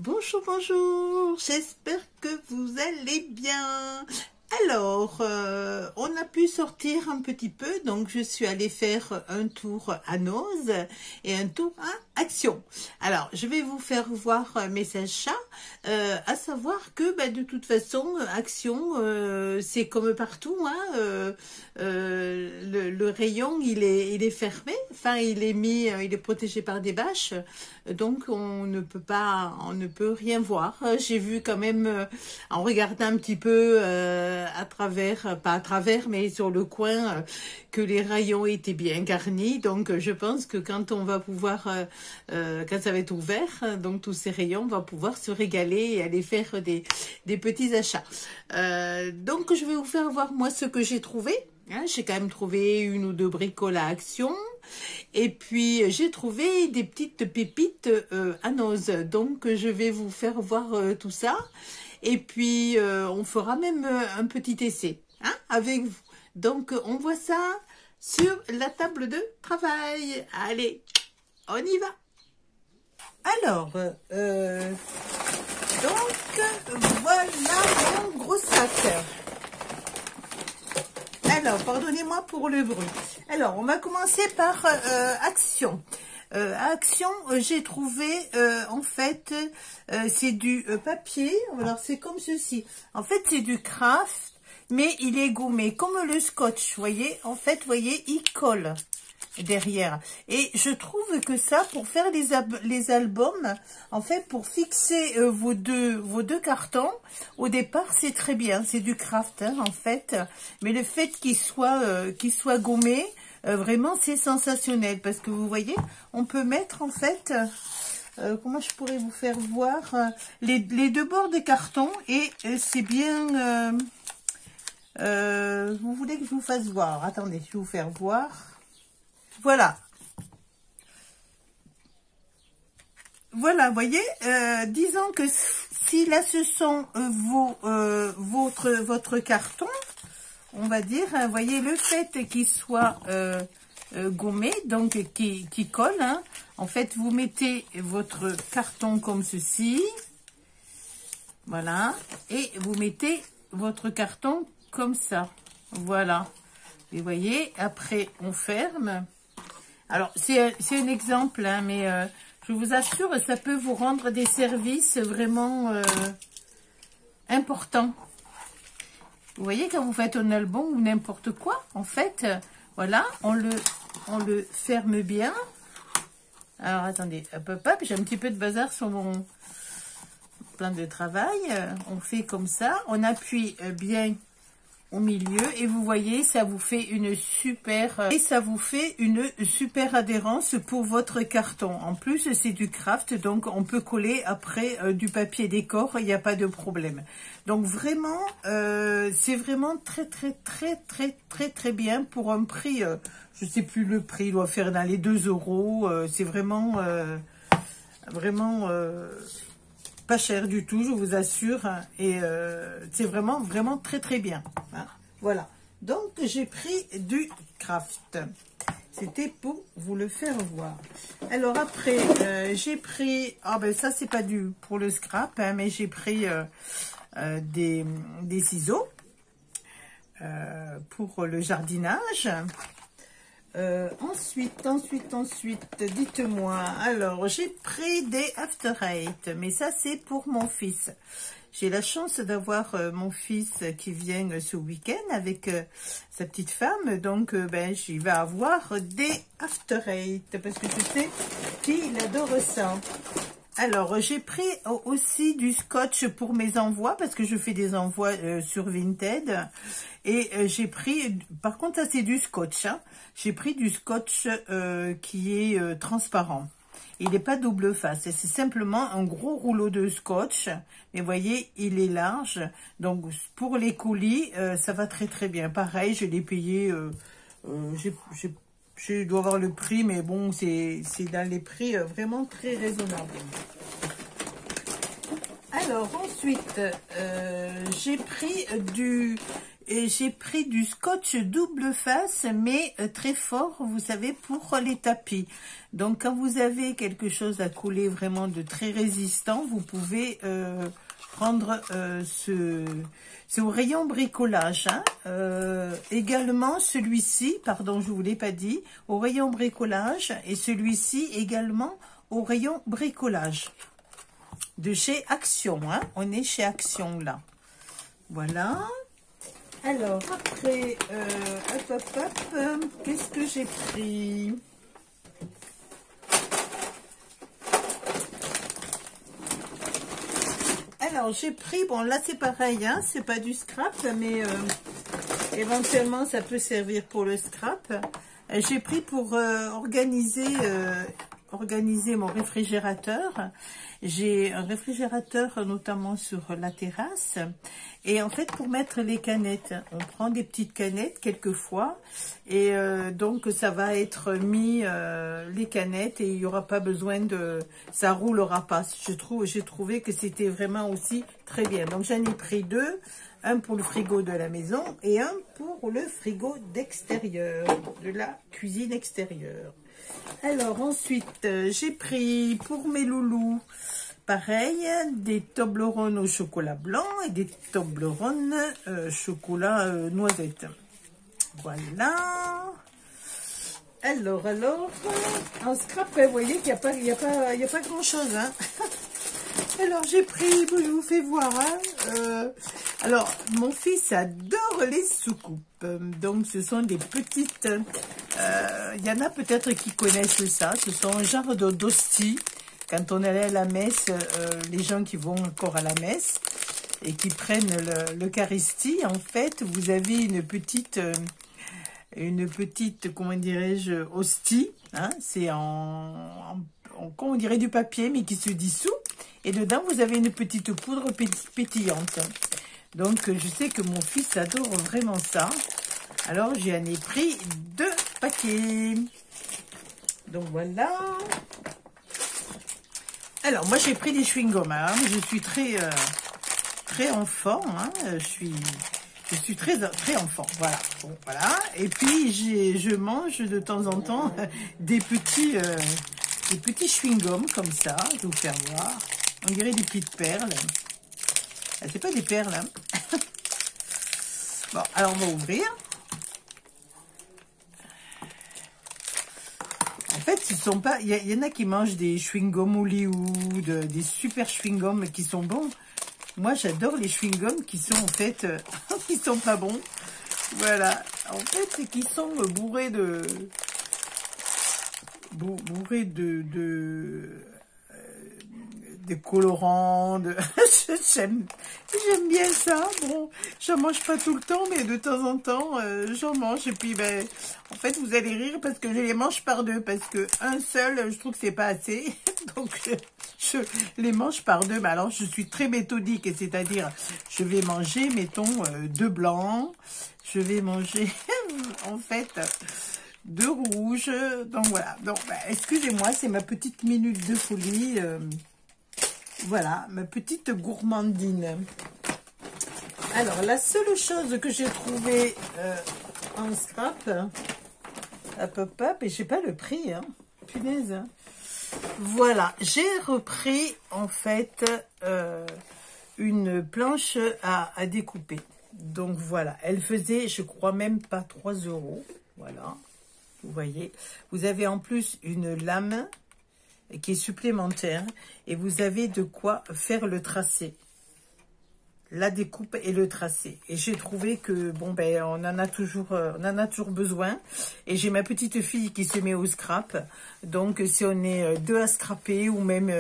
Bonjour, bonjour, j'espère que vous allez bien. Alors, on a pu sortir un petit peu, donc je suis allée faire un tour à Noz et un tour à Action. Alors, je vais vous faire voir mes achats, à savoir que de toute façon, Action, c'est comme partout, hein, le rayon, il est fermé, enfin, il est protégé par des bâches, donc on ne peut rien voir. J'ai vu quand même, en regardant un petit peu à travers, pas à travers, mais sur le coin, que les rayons étaient bien garnis. Donc je pense que quand on va pouvoir, quand ça va être ouvert, donc tous ces rayons, on va pouvoir se régaler et aller faire des petits achats. Donc je vais vous faire voir moi ce que j'ai trouvé. Hein, j'ai quand même trouvé une ou deux bricoles à Action. Et puis j'ai trouvé des petites pépites à Noz. Donc je vais vous faire voir tout ça. Et puis on fera même un petit essai, hein, avec vous. Donc on voit ça sur la table de travail. Allez, on y va. Alors, donc voilà mon gros sac. Alors, pardonnez-moi pour le bruit. Alors, on va commencer par Action. À Action, j'ai trouvé, en fait, c'est du papier. Alors, c'est comme ceci. En fait, c'est du craft, mais il est gommé, comme le scotch, vous voyez. En fait, vous voyez, il colle derrière. Et je trouve que ça, pour faire les albums, en fait, pour fixer vos deux cartons, au départ, c'est très bien. C'est du craft, hein, en fait. Mais le fait qu'il soit gommé, vraiment, c'est sensationnel. Parce que vous voyez, on peut mettre, en fait, comment je pourrais vous faire voir, les deux bords des cartons. Et c'est bien... vous voulez que je vous fasse voir? Attendez, je vais vous faire voir. Voilà. Voilà, vous voyez, disons que si là ce sont votre carton, on va dire, vous voyez, le fait qu'il soit gommé, donc qui colle, hein, en fait, vous mettez votre carton comme ceci, voilà, et vous mettez votre carton comme ça, voilà. Et vous voyez, après, on ferme. Alors, c'est un exemple, hein, mais je vous assure, ça peut vous rendre des services vraiment importants. Vous voyez, quand vous faites un album ou n'importe quoi, en fait, voilà, on le ferme bien. Alors, attendez, hop, hop, hop, j'ai un petit peu de bazar sur mon plan de travail. On fait comme ça, on appuie bien au milieu et vous voyez, ça vous fait une super adhérence pour votre carton. En plus, c'est du craft, donc on peut coller après du papier décor, il n'y a pas de problème. Donc vraiment, c'est vraiment très bien pour un prix, je sais plus le prix, il doit faire dans les 2 €, c'est vraiment pas cher du tout, je vous assure, hein, et c'est vraiment très bien, hein. Voilà, donc j'ai pris du craft, c'était pour vous le faire voir. Alors après, j'ai pris, ça c'est pas du pour le scrap, hein, mais j'ai pris des ciseaux pour le jardinage. Ensuite, dites-moi, alors, j'ai pris des After Eight, mais ça, c'est pour mon fils. J'ai la chance d'avoir mon fils qui vient ce week-end avec sa petite femme, donc j'y vais avoir des After Eight, parce que je sais qu'il adore ça. Alors, j'ai pris aussi du scotch pour mes envois, parce que je fais des envois sur Vinted. Et j'ai pris, par contre, ça c'est du scotch, hein. J'ai pris du scotch qui est transparent. Il n'est pas double face, c'est simplement un gros rouleau de scotch. Mais vous voyez, il est large. Donc, pour les colis, ça va très bien. Pareil, je l'ai payé, je dois avoir le prix, mais bon, c'est dans les prix vraiment très raisonnables. Alors, ensuite, j'ai pris et j'ai pris du scotch double face, mais très fort, vous savez, pour les tapis. Donc, quand vous avez quelque chose à coller vraiment de très résistant, vous pouvez prendre c'est au rayon bricolage. Hein. Également, celui-ci, pardon, je ne vous l'ai pas dit, au rayon bricolage, et celui-ci également au rayon bricolage. De chez Action, hein. On est chez Action, là. Voilà. Alors, après, qu'est-ce que j'ai pris? Alors, j'ai pris, bon, là, c'est pareil, hein, c'est pas du scrap, mais éventuellement, ça peut servir pour le scrap. J'ai pris pour organiser mon réfrigérateur. J'ai un réfrigérateur notamment sur la terrasse. Et en fait, pour mettre les canettes, on prend des petites canettes quelquefois. Et donc, ça va être mis les canettes et il n'y aura pas besoin de... Ça roulera pas. J'ai trouvé que c'était vraiment aussi très bien. Donc, j'en ai pris deux. Un pour le frigo de la maison et un pour le frigo d'extérieur, de la cuisine extérieure. Alors ensuite, j'ai pris pour mes loulous, pareil, des Toblerone au chocolat blanc et des Toblerone chocolat noisette. Voilà. Alors, en scrap, vous voyez qu'il n'y a pas grand-chose, hein. Alors, j'ai pris, je vous fais voir, hein, alors, mon fils adore les soucoupes. Donc, ce sont des petites... Il y en a peut-être qui connaissent ça. Ce sont un genre d'hostie. Quand on allait à la messe, les gens qui vont encore à la messe et qui prennent l'Eucharistie, en fait, vous avez une petite comment dirais-je, hostie. Hein, c'est comment on dirait du papier, mais qui se dissout. Et dedans, vous avez une petite poudre pétillante. Donc, je sais que mon fils adore vraiment ça. Alors, j'en ai pris 2 paquets. Donc, voilà. Alors, moi, j'ai pris des chewing-gums. Hein. Je suis très enfant. Hein. Je suis très enfant. Voilà. Bon, voilà. Et puis, je mange de temps en temps des petits chewing-gums comme ça. Je vais vous faire voir. On dirait des petites perles. C'est pas des perles, hein. Bon, alors on va ouvrir. En fait, ce sont pas. Il y en a qui mangent des chewing-gums Hollywood, des super chewing-gums qui sont bons. Moi, j'adore les chewing-gums qui sont en fait, qui sont pas bons. Voilà. En fait, c'est qu'ils sont bourrés de colorants, j'aime bien ça. Bon, j'en mange pas tout le temps, mais de temps en temps, j'en mange. Et puis, ben, en fait, vous allez rire parce que je les mange par 2, parce que un seul, je trouve que c'est pas assez. Donc, je les mange par 2. Mais alors, je suis très méthodique, c'est-à-dire, je vais manger, mettons, 2 blancs. Je vais manger, en fait, 2 rouges. Donc, voilà. Donc, ben, excusez-moi, c'est ma petite minute de folie. Voilà, ma petite gourmandine. Alors, la seule chose que j'ai trouvée en scrap, hop, et j'ai pas le prix, hein, punaise. Hein. Voilà, j'ai repris, en fait, une planche à découper. Donc, voilà, elle faisait, je crois, même pas 3 €. Voilà, vous voyez. Vous avez en plus une lame qui est supplémentaire et vous avez de quoi faire le tracé, la découpe et le tracé. Et j'ai trouvé que bon ben on en a toujours besoin. Et j'ai ma petite fille qui se met au scrap, donc si on est 2 à scraper ou même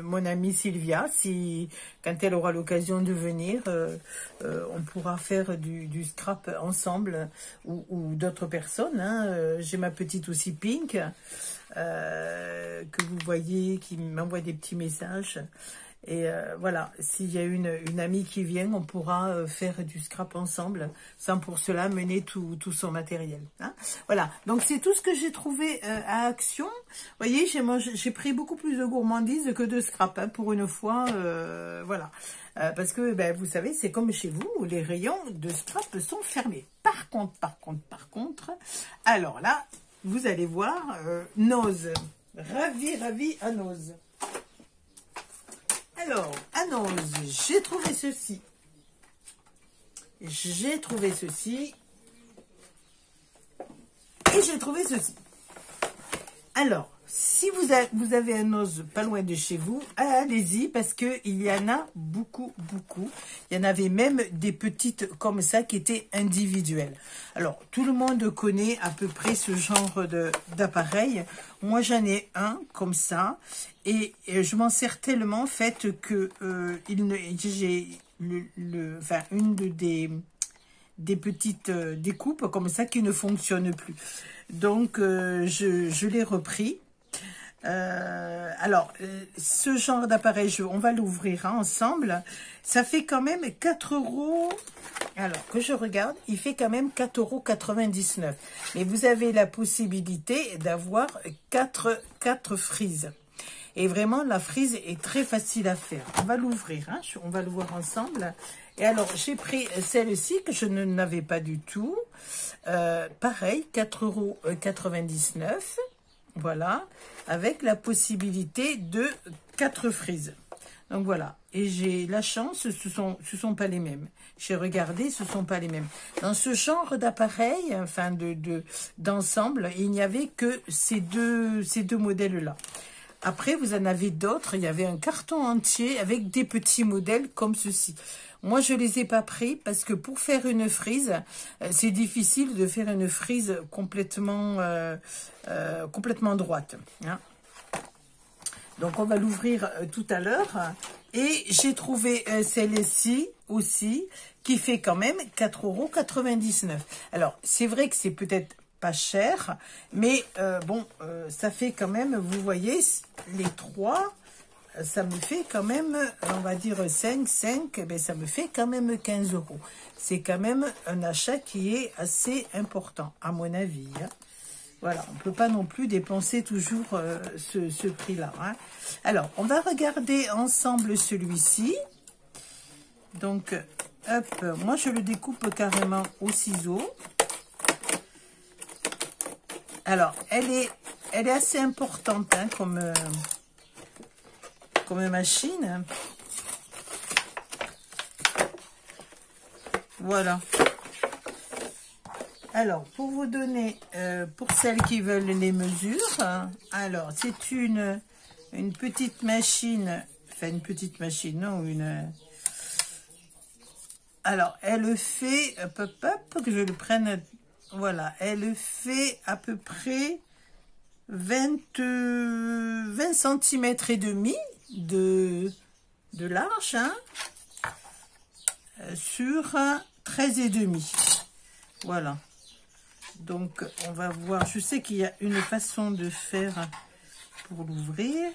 mon amie Sylvia, si quand elle aura l'occasion de venir, on pourra faire du scrap ensemble ou d'autres personnes. Hein. J'ai ma petite aussi Pink. Que vous voyez, qui m'envoie des petits messages. Et voilà, s'il y a une amie qui vient, on pourra faire du scrap ensemble, sans pour cela mener tout son matériel. Hein. Voilà, donc c'est tout ce que j'ai trouvé à Action. Vous voyez, j'ai pris beaucoup plus de gourmandise que de scrap, hein, pour une fois, voilà. Parce que, ben, vous savez, c'est comme chez vous, où les rayons de scrap sont fermés. Par contre, alors là, vous allez voir, Nose, ravi à Nose. Alors, à Nose, j'ai trouvé ceci. Et j'ai trouvé ceci. Alors, si vous avez un Nose pas loin de chez vous, allez-y, parce qu'il y en a beaucoup. Il y en avait même des petites comme ça qui étaient individuelles. Alors, tout le monde connaît à peu près ce genre d'appareil. Moi, j'en ai un comme ça. Et je m'en sers tellement, en fait, que j'ai une des petites découpes comme ça qui ne fonctionnent plus. Donc, je l'ai repris. Alors, ce genre d'appareil, on va l'ouvrir ensemble. Ça fait quand même 4 €. Alors, que je regarde, il fait quand même 4,99 €. Mais vous avez la possibilité d'avoir 4 frises. Et vraiment, la frise est très facile à faire. On va l'ouvrir, hein, on va le voir ensemble. Et alors, j'ai pris celle-ci que je n'avais pas du tout. Pareil, 4,99 €. Voilà, avec la possibilité de 4 frises. Donc voilà, et j'ai la chance, ce sont pas les mêmes. J'ai regardé, ce sont pas les mêmes. Dans ce genre d'appareil, enfin d'ensemble, il n'y avait que ces deux modèles-là. Après, vous en avez d'autres. Il y avait un carton entier avec des petits modèles comme ceci. Moi, je les ai pas pris parce que pour faire une frise, c'est difficile de faire une frise complètement droite. Hein. Donc, on va l'ouvrir tout à l'heure. Et j'ai trouvé celle-ci aussi qui fait quand même 4,99 €. Alors, c'est vrai que c'est peut-être pas cher, mais bon, ça fait quand même, vous voyez, les 3, ça me fait quand même, on va dire 5, ben ça me fait quand même 15 €. C'est quand même un achat qui est assez important, à mon avis. Hein. Voilà, on ne peut pas non plus dépenser toujours ce prix-là. Hein. Alors, on va regarder ensemble celui-ci. Donc, hop, moi je le découpe carrément au ciseau. Alors, elle est assez importante, hein, comme machine. Voilà. Alors, pour vous donner, pour celles qui veulent les mesures, alors, c'est une petite machine, enfin, une petite machine, non, alors, elle fait, hop, que je le prenne. Voilà, elle fait à peu près 20 cm et demi de large, hein, sur 13,5. Voilà. Donc, on va voir. Je sais qu'il y a une façon de faire pour l'ouvrir.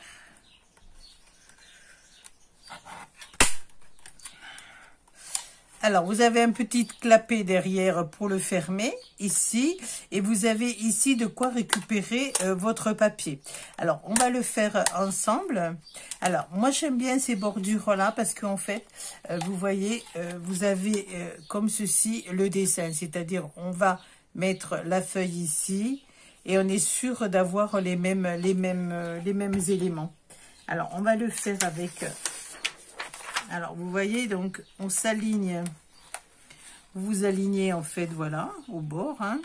Alors, vous avez un petit clapet derrière pour le fermer, ici. Et vous avez ici de quoi récupérer votre papier. Alors, on va le faire ensemble. Alors, moi, j'aime bien ces bordures-là parce qu'en fait, vous voyez, vous avez comme ceci le dessin. C'est-à-dire, on va mettre la feuille ici et on est sûr d'avoir les mêmes éléments. Alors, on va le faire avec... Alors, vous voyez, donc, on s'aligne. Vous alignez, en fait, voilà, au bord. Hein.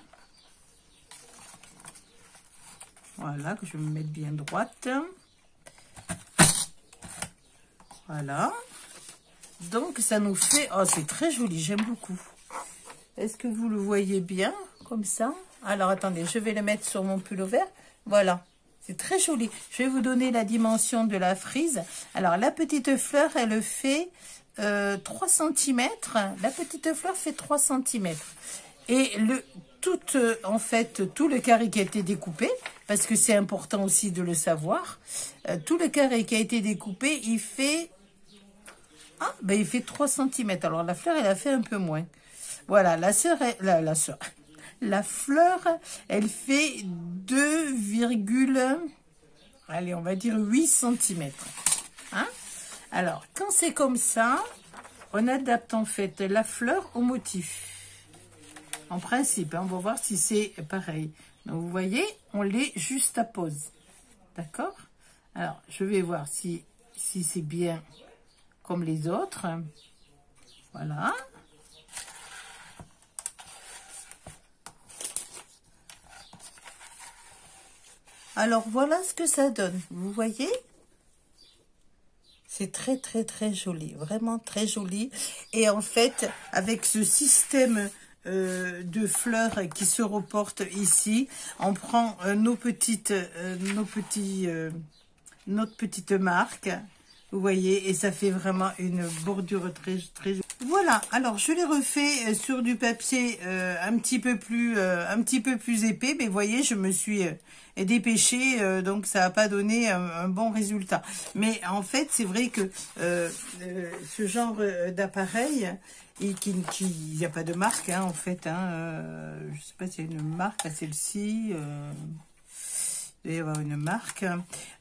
Voilà, que je vais me mettre bien droite. Voilà. Donc, ça nous fait... Oh, c'est très joli, j'aime beaucoup. Est-ce que vous le voyez bien, comme ça? Alors, attendez, je vais le mettre sur mon pull vert. Voilà. C'est très joli. Je vais vous donner la dimension de la frise. Alors, la petite fleur, elle fait 3 cm. La petite fleur fait 3 cm. Et en fait, tout le carré qui a été découpé, parce que c'est important aussi de le savoir, tout le carré qui a été découpé, il fait Ah, ben il fait 3 cm. Alors la fleur, elle a fait un peu moins. Voilà, la fleur, elle fait 2, allez, on va dire 8 cm. Hein? Alors, quand c'est comme ça, on adapte en fait la fleur au motif. En principe, hein, on va voir si c'est pareil. Donc, vous voyez, on l'est juste à pause. D'accord? Alors, je vais voir si c'est bien comme les autres. Voilà. Alors, voilà ce que ça donne. Vous voyez? C'est très, très, très joli. Vraiment très joli. Et en fait, avec ce système de fleurs qui se reportent ici, on prend notre petite marque. Vous voyez, et ça fait vraiment une bordure très, très jolie. Voilà, alors je l'ai refait sur du papier un petit peu plus épais, mais vous voyez, je me suis dépêchée, donc ça n'a pas donné un bon résultat. Mais en fait, c'est vrai que ce genre d'appareil, il n'y a pas de marque, hein, en fait. Hein, je ne sais pas s'il y a une marque à celle-ci. Il doit y avoir une marque.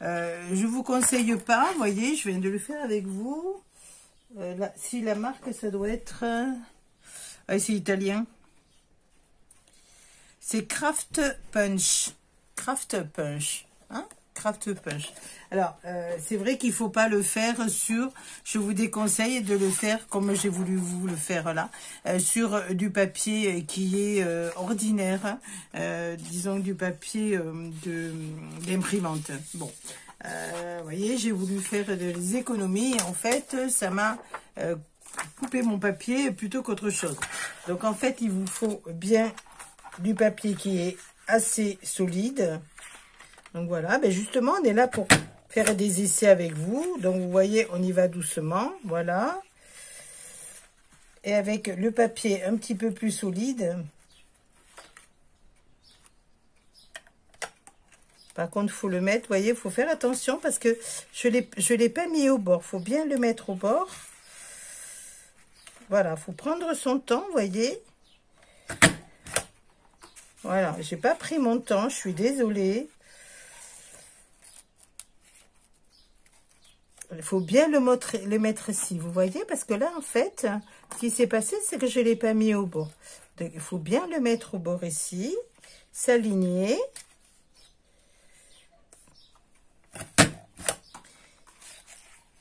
Je vous conseille pas, vous voyez, je viens de le faire avec vous. Là, si la marque, ça doit être... c'est italien. C'est Craft Punch. Craft Punch. Hein? Craft Punch. Alors, c'est vrai qu'il ne faut pas le faire sur... Je vous déconseille de le faire comme j'ai voulu vous le faire là. Sur du papier qui est ordinaire. Disons du papier d'imprimante. Bon. Vous voyez, j'ai voulu faire des économies et en fait, ça m'a coupé mon papier plutôt qu'autre chose. Donc en fait, il vous faut bien du papier qui est assez solide. Donc voilà, ben justement, on est là pour faire des essais avec vous. Donc vous voyez, on y va doucement, voilà. Et avec le papier un petit peu plus solide. Par contre, il faut le mettre, vous voyez, il faut faire attention parce que je l'ai pas mis au bord. Il faut bien le mettre au bord. Voilà, il faut prendre son temps, vous voyez. Voilà, j'ai pas pris mon temps, je suis désolée. Il faut bien le mettre ici, vous voyez, parce que là, en fait, ce qui s'est passé, c'est que je ne l'ai pas mis au bord. Donc, il faut bien le mettre au bord ici, s'aligner.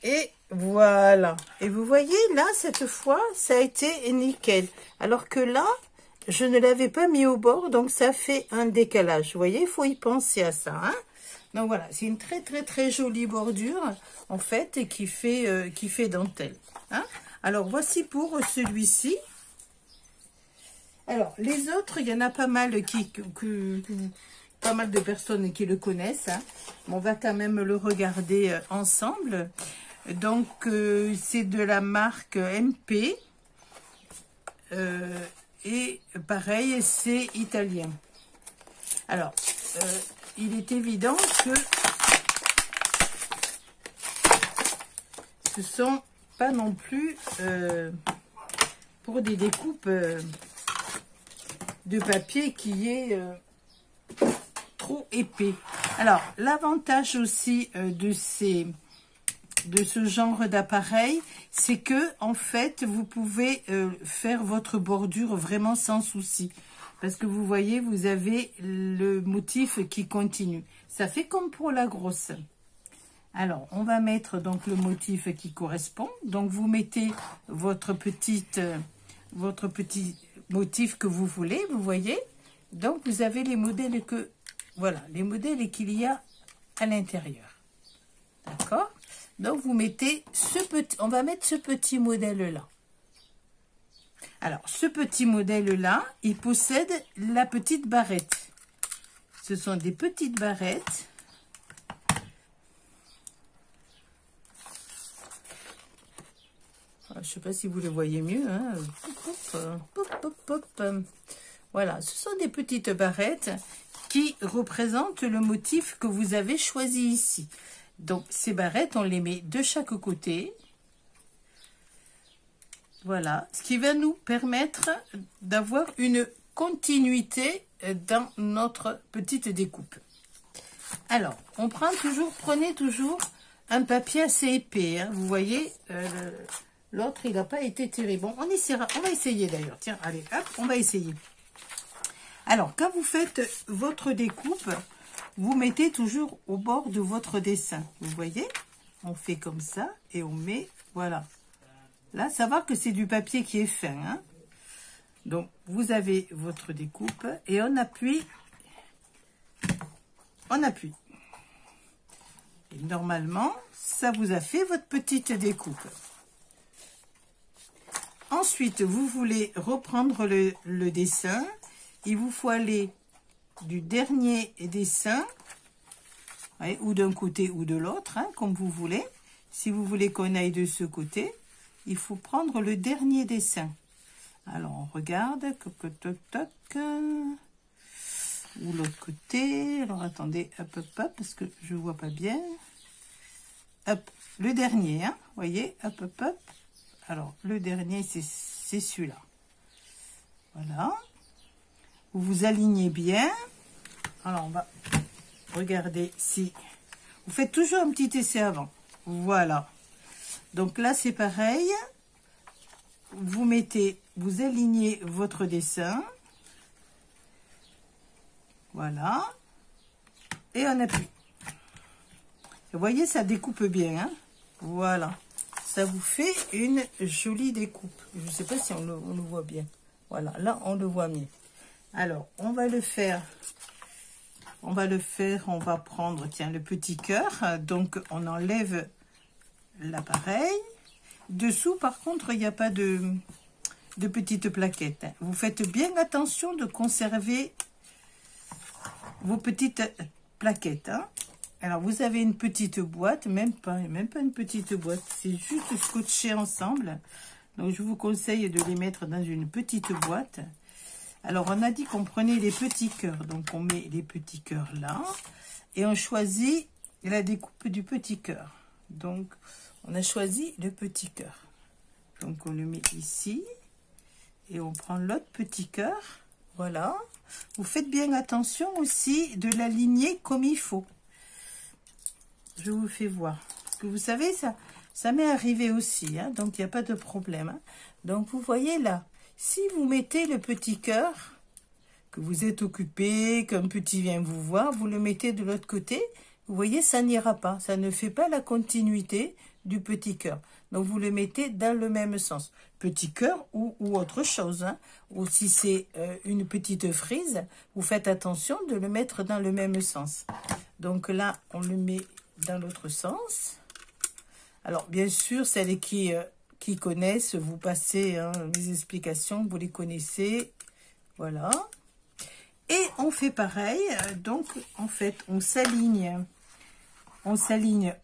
Et voilà. Et vous voyez, là, cette fois, ça a été nickel. Alors que là, je ne l'avais pas mis au bord, donc ça fait un décalage. Vous voyez, il faut y penser à ça. Hein? Donc voilà, c'est une très, très, très jolie bordure, en fait, et qui fait dentelle. Hein? Alors, voici pour celui-ci. Alors, les autres, il y en a pas mal pas mal de personnes qui le connaissent. Hein? Mais on va quand même le regarder ensemble. Donc, c'est de la marque MP. Et pareil, c'est italien. Alors, il est évident que ce sont pas non plus pour des découpes de papier qui est trop épais. Alors, l'avantage aussi de ce genre d'appareil, c'est que en fait, vous pouvez faire votre bordure vraiment sans souci. Parce que vous voyez, vous avez le motif qui continue. Ça fait comme pour la grosse. Alors, on va mettre donc le motif qui correspond. Donc, vous mettez votre petit motif que vous voulez, vous voyez. Donc, vous avez les modèles voilà, les modèles qu'il y a à l'intérieur. D'accord? Donc, vous mettez on va mettre ce petit modèle-là. Alors, ce petit modèle-là, il possède la petite barrette. Ce sont des petites barrettes. Je ne sais pas si vous le voyez mieux. Hein. Voilà, ce sont des petites barrettes qui représentent le motif que vous avez choisi ici. Donc, ces barrettes, on les met de chaque côté. Voilà, ce qui va nous permettre d'avoir une continuité dans notre petite découpe. Alors, prenez toujours un papier assez épais, hein. Vous voyez, l'autre, il n'a pas été terrible. Bon, on va essayer d'ailleurs. Tiens, allez, hop, on va essayer. Alors, quand vous faites votre découpe, vous mettez toujours au bord de votre dessin. Vous voyez, on fait comme ça et on met, voilà. Là, ça va que c'est du papier qui est fin, hein. Donc, vous avez votre découpe et on appuie. On appuie. Et normalement, ça vous a fait votre petite découpe. Ensuite, vous voulez reprendre le dessin. Il vous faut aller du dernier dessin, ouais, ou d'un côté ou de l'autre, hein, comme vous voulez. Si vous voulez qu'on aille de ce côté, il faut prendre le dernier dessin. Alors, on regarde, toc, toc, toc, ou l'autre côté. Alors, attendez, hop, hop, hop, parce que je vois pas bien. Hop, le dernier, hein, voyez, hop, hop, hop. Alors, le dernier, c'est celui-là. Voilà. Vous vous alignez bien. Alors, on va regarder si... Vous faites toujours un petit essai avant. Voilà. Donc là, c'est pareil. Vous alignez votre dessin. Voilà. Et on appuie. Vous voyez, ça découpe bien, hein. Voilà. Ça vous fait une jolie découpe. Je ne sais pas si on le voit bien. Voilà, là, on le voit mieux. Alors, on va le faire. On va prendre, tiens, le petit cœur. Donc, on enlève l'appareil. Dessous, par contre, il n'y a pas de petites plaquettes. Vous faites bien attention de conserver vos petites plaquettes, hein. Alors, vous avez une petite boîte, même pas une petite boîte. C'est juste scotché ensemble. Donc, je vous conseille de les mettre dans une petite boîte. Alors, on a dit qu'on prenait les petits cœurs. Donc, on met les petits cœurs là. Et on choisit la découpe du petit cœur. Donc, on a choisi le petit cœur. Donc, on le met ici. Et on prend l'autre petit cœur. Voilà. Vous faites bien attention aussi de l'aligner comme il faut. Je vous fais voir. Parce que vous savez, ça m'est arrivé aussi. Hein, donc, il n'y a pas de problème. Hein. Donc, vous voyez là. Si vous mettez le petit cœur, que vous êtes occupé, qu'un petit vient vous voir, vous le mettez de l'autre côté, vous voyez, ça n'ira pas. Ça ne fait pas la continuité du petit cœur. Donc, vous le mettez dans le même sens. Petit cœur ou autre chose. Hein. Ou si c'est une petite frise, vous faites attention de le mettre dans le même sens. Donc là, on le met dans l'autre sens. Alors, bien sûr, celles qui connaissent, vous passez hein, les explications, vous les connaissez. Voilà. Et on fait pareil. Donc, en fait, on s'aligne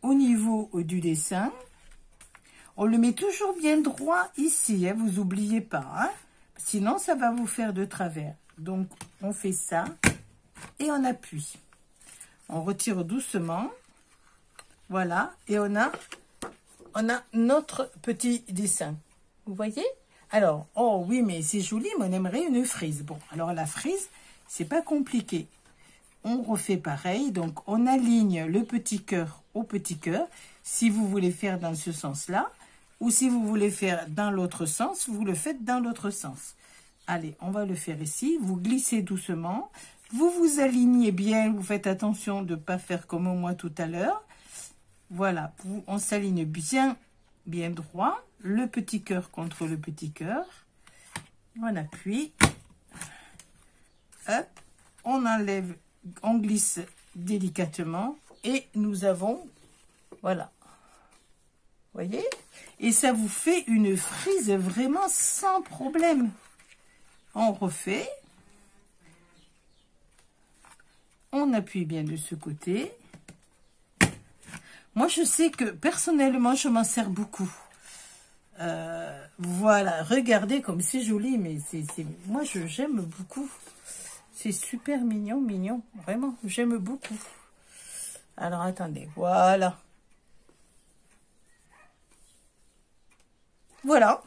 au niveau du dessin. On le met toujours bien droit ici, hein, vous n'oubliez pas. Hein, sinon, ça va vous faire de travers. Donc, on fait ça et on appuie. On retire doucement. Voilà. Et on a notre petit dessin. Vous voyez? Alors, oh oui, mais c'est joli, mais on aimerait une frise. Bon, alors la frise, c'est pas compliqué. On refait pareil. Donc, on aligne le petit cœur au petit cœur. Si vous voulez faire dans ce sens-là, ou si vous voulez faire dans l'autre sens, vous le faites dans l'autre sens. Allez, on va le faire ici. Vous glissez doucement. Vous vous alignez bien. Vous faites attention de ne pas faire comme moi tout à l'heure. Voilà, on s'aligne bien droit. Le petit cœur contre le petit cœur. On appuie. Hop, on enlève, on glisse délicatement. Et nous avons, voilà. Voyez? Et ça vous fait une frise vraiment sans problème. On refait. On appuie bien de ce côté. Moi, je sais que personnellement, je m'en sers beaucoup. Voilà, regardez comme c'est joli, mais moi, j'aime beaucoup. C'est super mignon, mignon. Vraiment, j'aime beaucoup. Alors, attendez, voilà. Voilà.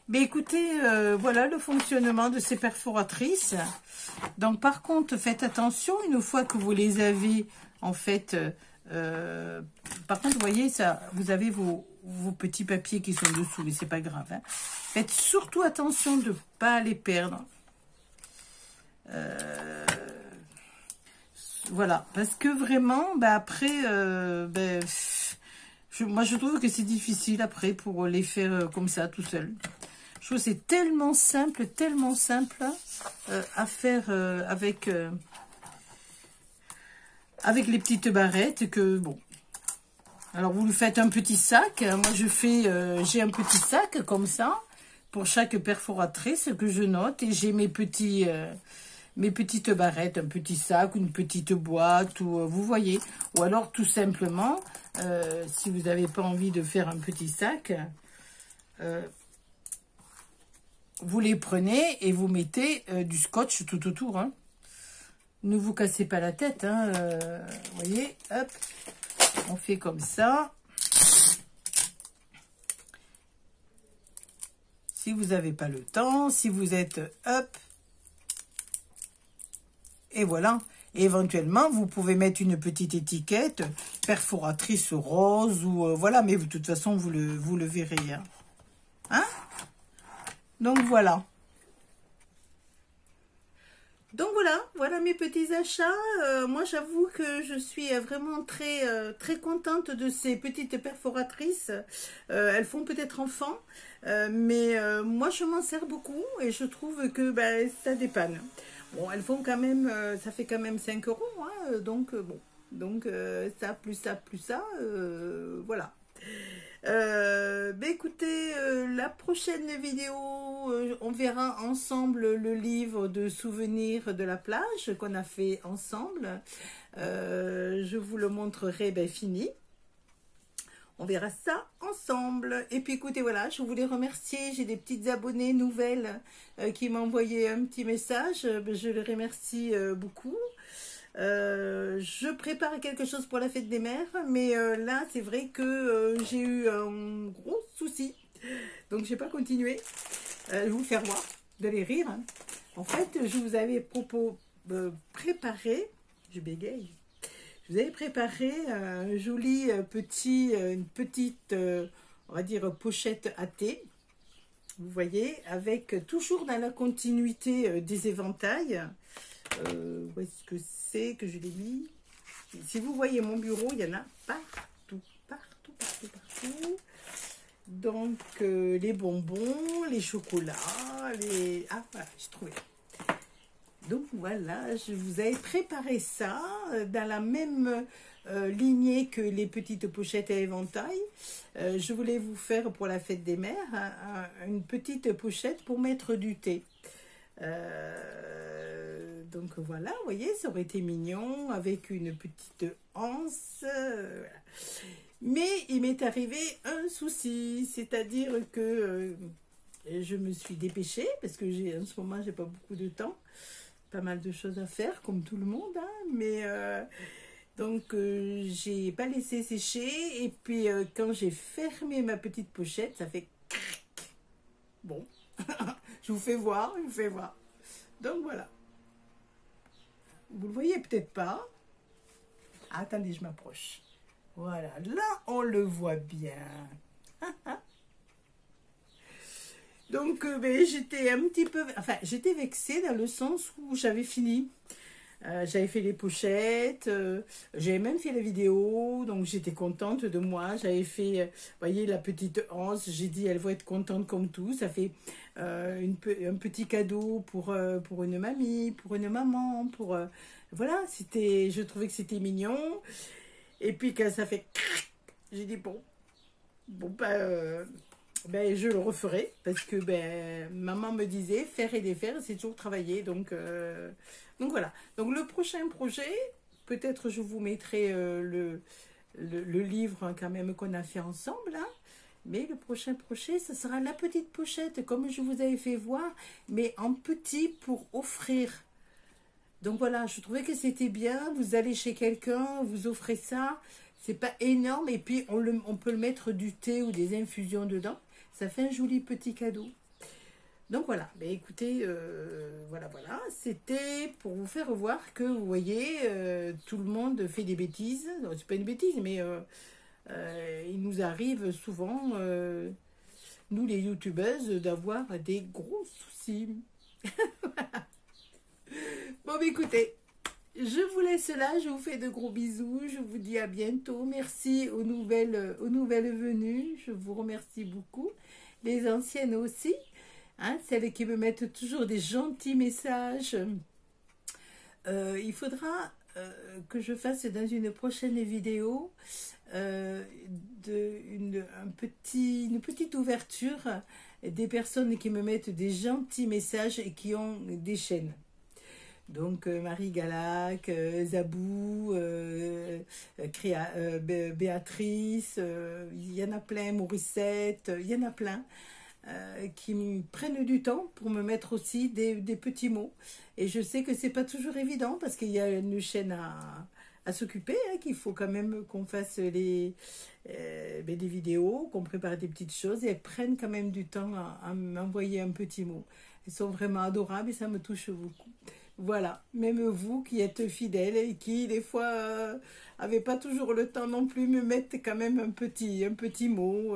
Mais écoutez, voilà le fonctionnement de ces perforatrices. Donc par contre, faites attention, une fois que vous les avez, en fait, par contre, vous voyez, ça, vous avez vos petits papiers qui sont dessous, mais c'est pas grave. Hein. Faites surtout attention de ne pas les perdre. Voilà, parce que vraiment, bah, après, moi je trouve que c'est difficile après pour les faire comme ça, tout seul. Je trouve que c'est tellement simple à faire avec les petites barrettes que bon. Alors vous lui faites un petit sac. Moi j'ai un petit sac comme ça pour chaque perforatrice que je note et j'ai mes petites barrettes, un petit sac, une petite boîte ou vous voyez. Ou alors tout simplement, si vous n'avez pas envie de faire un petit sac. Vous les prenez et vous mettez du scotch tout autour. Hein. Ne vous cassez pas la tête. Hein, vous voyez, hop, on fait comme ça. Si vous n'avez pas le temps, si vous êtes hop. Et voilà. Et éventuellement, vous pouvez mettre une petite étiquette, perforatrice rose ou voilà. Mais de toute façon, vous le verrez. Hein. Hein? Donc voilà. Donc voilà mes petits achats. Moi j'avoue que je suis vraiment très contente de ces petites perforatrices. Elles font peut-être enfant, mais moi je m'en sers beaucoup et je trouve que ben, ça dépanne. Bon, elles font quand même, ça fait quand même 5 €, hein, donc bon. Donc ça, plus ça, voilà. Écoutez, la prochaine vidéo, on verra ensemble le livre de souvenirs de la plage qu'on a fait ensemble. Je vous le montrerai fini. On verra ça ensemble. Et puis écoutez, voilà, je voulais remercier, j'ai des petites abonnées nouvelles qui m'ont envoyé un petit message. Je les remercie beaucoup. Je prépare quelque chose pour la fête des mères, mais là c'est vrai que j'ai eu un gros souci, donc j'ai pas continué. Je vais vous faire voir, vous allez rire. Hein. En fait, je vous avais préparé, je bégaye, je vous avais préparé un joli une petite, on va dire pochette à thé. Vous voyez, avec toujours dans la continuité des éventails. Où est-ce que c'est que je l'ai mis? Si vous voyez mon bureau, il y en a partout. Donc, les bonbons, les chocolats, Ah, voilà, j'ai trouvé. Donc, voilà, je vous avais préparé ça dans la même lignée que les petites pochettes à éventail. Je voulais vous faire pour la fête des mères une petite pochette pour mettre du thé. Donc voilà, vous voyez, ça aurait été mignon avec une petite anse. Voilà. Mais il m'est arrivé un souci, c'est-à-dire que je me suis dépêchée parce que en ce moment, j'ai pas beaucoup de temps, pas mal de choses à faire comme tout le monde, hein, mais donc j'ai pas laissé sécher et puis quand j'ai fermé ma petite pochette, ça fait crac. Bon, je vous fais voir. Donc voilà. Vous le voyez peut-être pas. Attendez, je m'approche. Voilà, là on le voit bien. Donc j'étais un petit peu, enfin j'étais vexée dans le sens où j'avais fini. J'avais fait les pochettes, j'avais même fait la vidéo, donc j'étais contente de moi. J'avais fait, vous voyez, la petite anse, j'ai dit elle va être contente comme tout. Ça fait un petit cadeau pour une mamie, pour une maman, voilà, je trouvais que c'était mignon. Et puis quand ça fait j'ai dit bon je le referai parce que maman me disait faire et défaire c'est toujours travailler, donc voilà. Donc le prochain projet, peut-être je vous mettrai le livre hein, quand même qu'on a fait ensemble, hein. Mais le prochain projet, ce sera la petite pochette comme je vous avais fait voir, mais en petit pour offrir. Donc voilà, je trouvais que c'était bien. Vous allez chez quelqu'un, vous offrez ça. C'est pas énorme et puis on peut le mettre du thé ou des infusions dedans. Ça fait un joli petit cadeau. Donc voilà, mais écoutez, voilà, c'était pour vous faire voir que vous voyez, tout le monde fait des bêtises. Non, c'est pas une bêtise, mais il nous arrive souvent, nous les youtubeuses, d'avoir des gros soucis. Bon, mais écoutez, je vous laisse là, je vous fais de gros bisous, je vous dis à bientôt. Merci aux nouvelles venues, je vous remercie beaucoup. Les anciennes aussi, hein, celles qui me mettent toujours des gentils messages. Il faudra que je fasse dans une prochaine vidéo une petite ouverture des personnes qui me mettent des gentils messages et qui ont des chaînes. Donc Marie Galac, Zabou, Béatrice, il y en a plein, Morissette, il y en a plein qui me prennent du temps pour me mettre aussi des petits mots. Et je sais que c'est pas toujours évident parce qu'il y a une chaîne à s'occuper, hein, qu'il faut quand même qu'on fasse des vidéos, qu'on prépare des petites choses et elles prennent quand même du temps à m'envoyer un petit mot. Elles sont vraiment adorables et ça me touche beaucoup. Voilà, même vous qui êtes fidèles et qui des fois n'avez pas toujours le temps non plus, me mettent quand même un petit mot.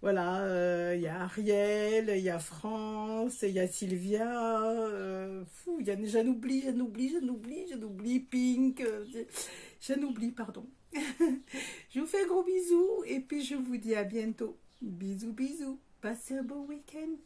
Voilà, il y a Ariel, il y a France, il y a Sylvia, j'en oublie, Pink, j'en oublie, pardon. Je vous fais un gros bisou et puis je vous dis à bientôt. Bisous, bisous, passez un bon week-end.